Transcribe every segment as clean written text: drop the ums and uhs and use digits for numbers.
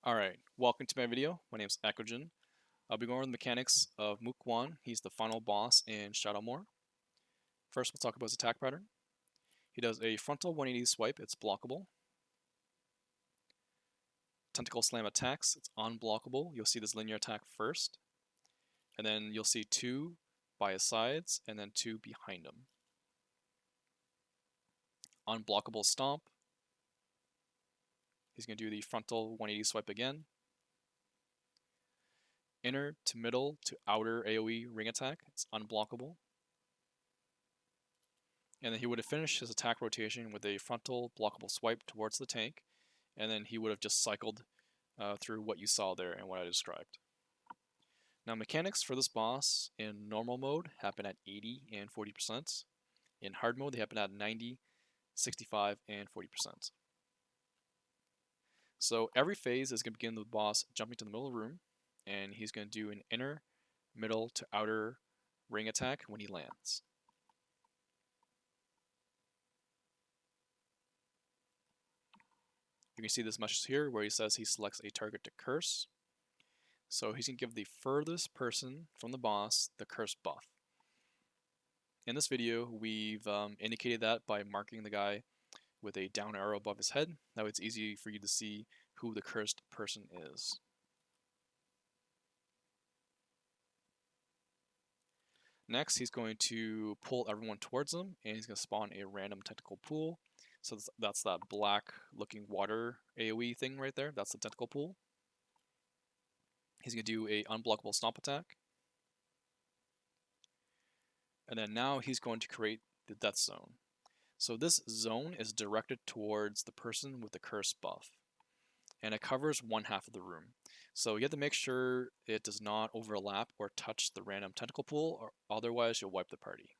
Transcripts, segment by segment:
Alright, welcome to my video. My name is Eckogen. I'll be going over the mechanics of Mookwan. He's the final boss in Shadowmoor. First, we'll talk about his attack pattern. He does a frontal 180 swipe, it's blockable. Tentacle slam attacks, it's unblockable. You'll see this linear attack first. And then you'll see two by his sides, and then two behind him. Unblockable stomp. He's going to do the frontal 180 swipe again. Inner to middle to outer AoE ring attack, it's unblockable. And then he would have finished his attack rotation with a frontal blockable swipe towards the tank, and then he would have just cycled through what you saw there and what I described. Now mechanics for this boss in normal mode happen at 80 and 40%. In hard mode they happen at 90, 65, and 40%. So every phase is going to begin with the boss jumping to the middle of the room, and he's going to do an inner, middle to outer ring attack when he lands. You can see this message here where he says he selects a target to curse. So he's going to give the furthest person from the boss the curse buff. In this video, we've indicated that by marking the guy with a down arrow above his head. That way it's easy for you to see who the cursed person is. Next, he's going to pull everyone towards him, and he's going to spawn a random tentacle pool. So that's that black looking water AoE thing right there. That's the tentacle pool. He's going to do a unblockable stomp attack. And then now he's going to create the death zone. So this zone is directed towards the person with the curse buff. And it covers one half of the room. So you have to make sure it does not overlap or touch the random tentacle pool, or otherwise you'll wipe the party.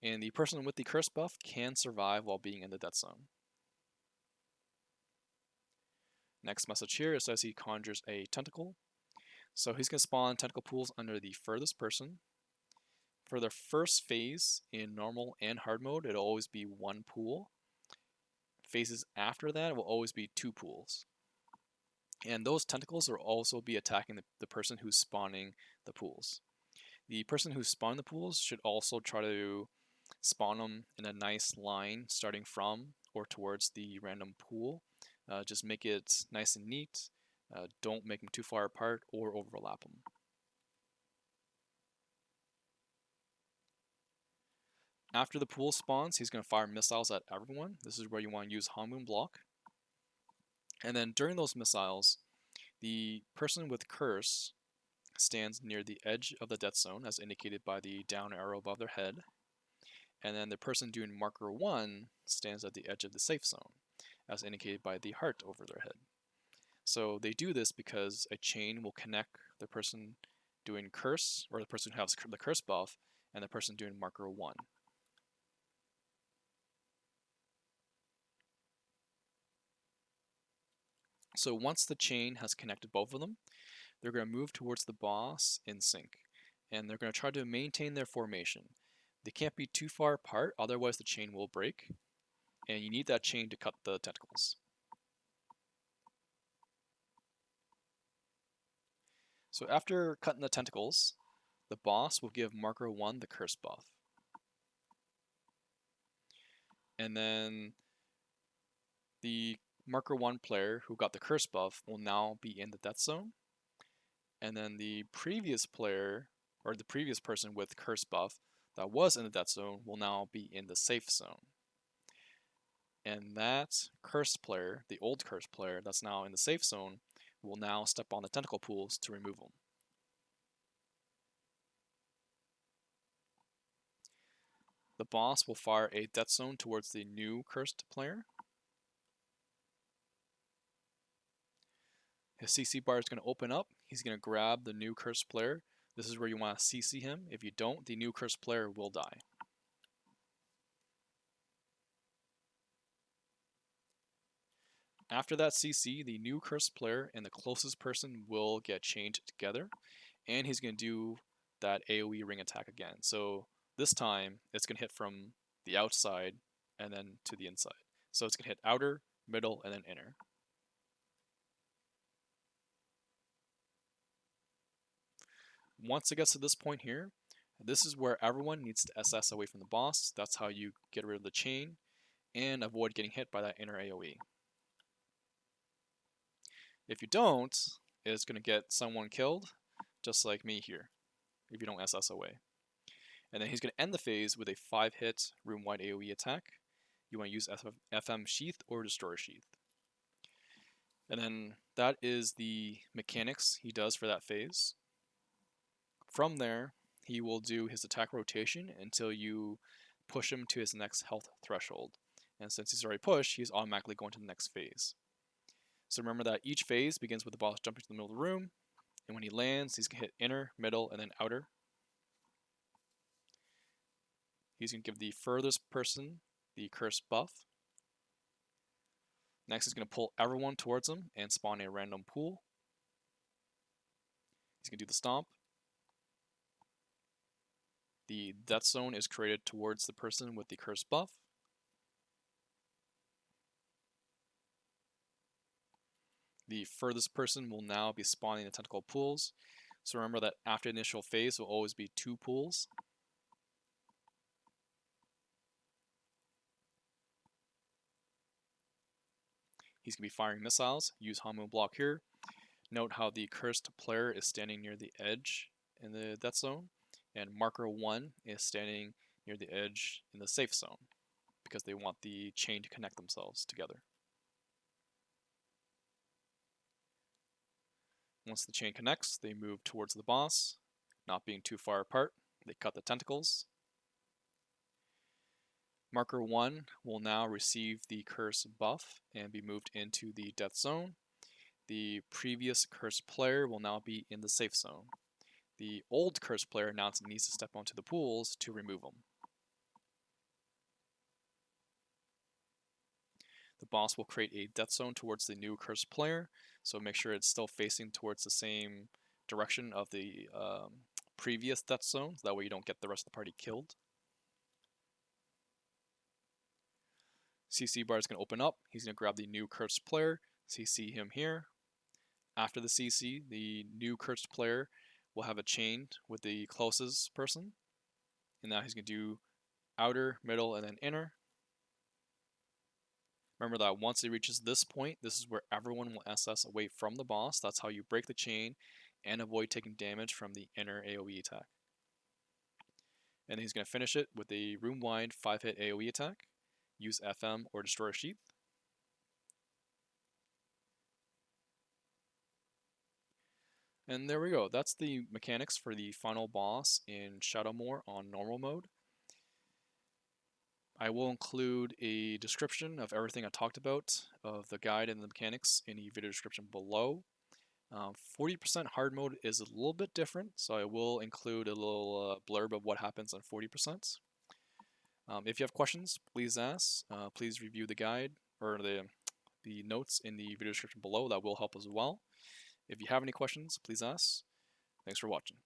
And the person with the curse buff can survive while being in the death zone. Next message here, it says he conjures a tentacle. So he's going to spawn tentacle pools under the furthest person. For the first phase in normal and hard mode, it'll always be one pool. Phases after that will always be two pools. And those tentacles will also be attacking the person who's spawning the pools. The person who's spawning the pools should also try to spawn them in a nice line starting from or towards the random pool. Just make it nice and neat. Don't make them too far apart or overlap them. After the pool spawns, he's going to fire missiles at everyone. This is where you want to use Hanmoon block. And then during those missiles, the person with curse stands near the edge of the death zone, as indicated by the down arrow above their head. And then the person doing marker 1 stands at the edge of the safe zone, as indicated by the heart over their head. So they do this because a chain will connect the person doing curse, or the person who has the curse buff, and the person doing marker 1. So once the chain has connected both of them, they're going to move towards the boss in sync, and they're going to try to maintain their formation. They can't be too far apart, otherwise the chain will break, and you need that chain to cut the tentacles. So after cutting the tentacles, the boss will give marker 1 the curse buff. And then the marker 1 player who got the curse buff will now be in the death zone. And then the previous player, or the previous person with curse buff that was in the death zone, will now be in the safe zone. And that cursed player, the old cursed player that's now in the safe zone, will now step on the tentacle pools to remove them. The boss will fire a death zone towards the new cursed player. His CC bar is going to open up. He's going to grab the new cursed player. This is where you want to CC him. If you don't, the new cursed player will die. After that CC, the new cursed player and the closest person will get chained together, and he's going to do that AoE ring attack again. So this time, it's going to hit from the outside and then to the inside. So it's going to hit outer, middle, and then inner. once it gets to this point here, this is where everyone needs to SS away from the boss. That's how you get rid of the chain and avoid getting hit by that inner AoE. If you don't, it's going to get someone killed, just like me here, if you don't SS away. And then he's going to end the phase with a 5-hit room-wide AoE attack. You want to use FM Sheath or Destroyer Sheath. And then that is the mechanics he does for that phase. From there, he will do his attack rotation until you push him to his next health threshold. And since he's already pushed, he's automatically going to the next phase. So remember that each phase begins with the boss jumping to the middle of the room, and when he lands, he's going to hit inner, middle, and then outer. He's going to give the furthest person the curse buff. Next, he's going to pull everyone towards him and spawn a random pool. He's going to do the stomp. The death zone is created towards the person with the curse buff. The furthest person will now be spawning the tentacle pools. So remember that after the initial phase will always be 2 pools. He's going to be firing missiles. Use Hamu block here. Note how the cursed player is standing near the edge in the death zone, and marker 1 is standing near the edge in the safe zone, because they want the chain to connect themselves together. Once the chain connects, they move towards the boss, not being too far apart. They cut the tentacles. Marker 1 will now receive the curse buff and be moved into the death zone. The previous cursed player will now be in the safe zone. The old cursed player now needs to step onto the pools to remove them. The boss will create a death zone towards the new cursed player, so make sure it's still facing towards the same direction of the previous death zone, so that way you don't get the rest of the party killed. CC bar is going to open up. He's going to grab the new cursed player, CC him here. After the CC, the new cursed player will have a chain with the closest person. And now he's going to do outer, middle, and then inner. Remember that once he reaches this point, this is where everyone will SS away from the boss. That's how you break the chain and avoid taking damage from the inner AoE attack. And then he's going to finish it with a room-wide 5-hit AoE attack. Use FM or Destroyer Sheath. And there we go. That's the mechanics for the final boss in Shadowmoor on normal mode. I will include a description of everything I talked about, of the guide and the mechanics, in the video description below. 40% hard mode is a little bit different, so I will include a little blurb of what happens on 40%. If you have questions, please ask. Please review the guide or the notes in the video description below. That will help as well. If you have any questions, please ask. Thanks for watching.